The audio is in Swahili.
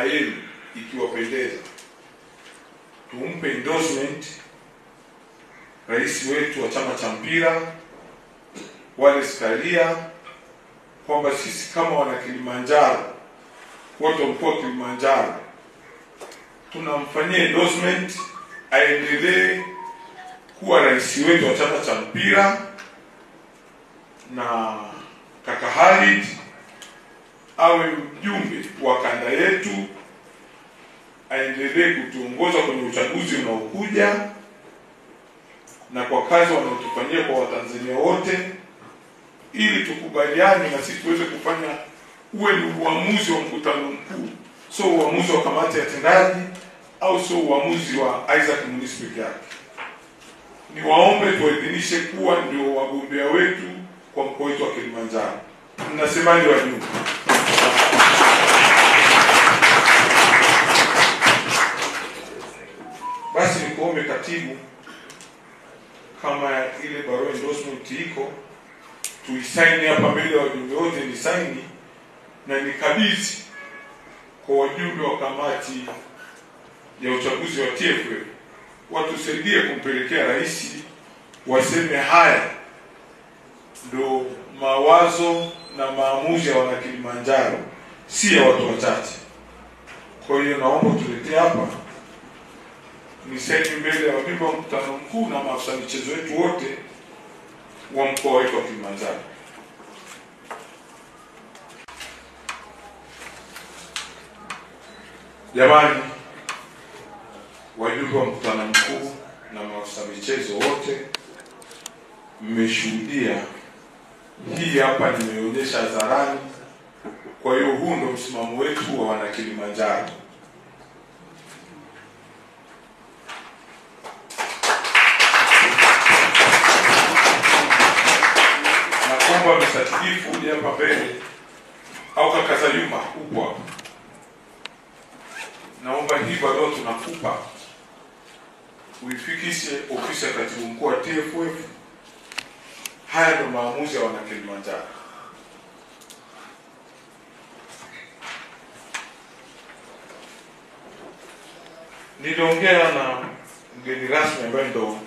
yenu ikiwapendeza, tumpe endorsement rais wetu wa chama cha mpira Wallace Karia, kwamba sisi kama wana Kilimanjaro, watu wa mkoa wa Kilimanjaro, tunamfanyia endorsement aendelee kuwa rais wetu wa chama cha mpira, na kaka Khalid awe mjumbe wa kanda yetu, aendelee kutuongoza kwenye uchaguzi unaokuja, na kwa kazi wanayotufanyia kwa Watanzania wote, ili tukubaliane na sisi tuweze kufanya uwe ni uamuzi wa mkutano mkuu, sio uamuzi wa kamati ya tendaji au sio uamuzi wa Isaac Munisi peke yake. Ni waombe tuidhinishe kuwa ndio wagombea wetu kwa mkoa wetu wa Kilimanjaro. Mnasemaje wajumbe? Basi nikuombe katibu, kama ile barua endorsement iko, tuisaini hapa mbele ya wajumbe wote, ni saini na nikabidhi kwa wajumbe wa kamati ya uchaguzi wa TFF, watusaidie kumpelekea rais, waseme haya ndo mawazo na maamuzi ya wana Kilimanjaro, si ya watu wachache. Kwa hiyo naomba tuletee hapa, ni saini mbele ya wajumbe wa mkutano mkuu na maafisa michezo wetu wote wa mkoa wetu wa Kilimanjaro. Jamani, wajumbe wa mkutano mkuu na maafisa michezo wote, mmeshuhudia hii hapa, nimeonyesha hadharani. Kwa hiyo huu ndio msimamo wetu wa wana Kilimanjaro. Naomba msatifu uje hapa mbele, au kaka Zayuma upo hapa. Naomba hii barua tunakupa uifikishe ofisi ya katibu mkuu wa TFF. Haya ndio maamuzi ya wana Kilimanjaro. Niliongea na mgeni rasmi ambaye ndo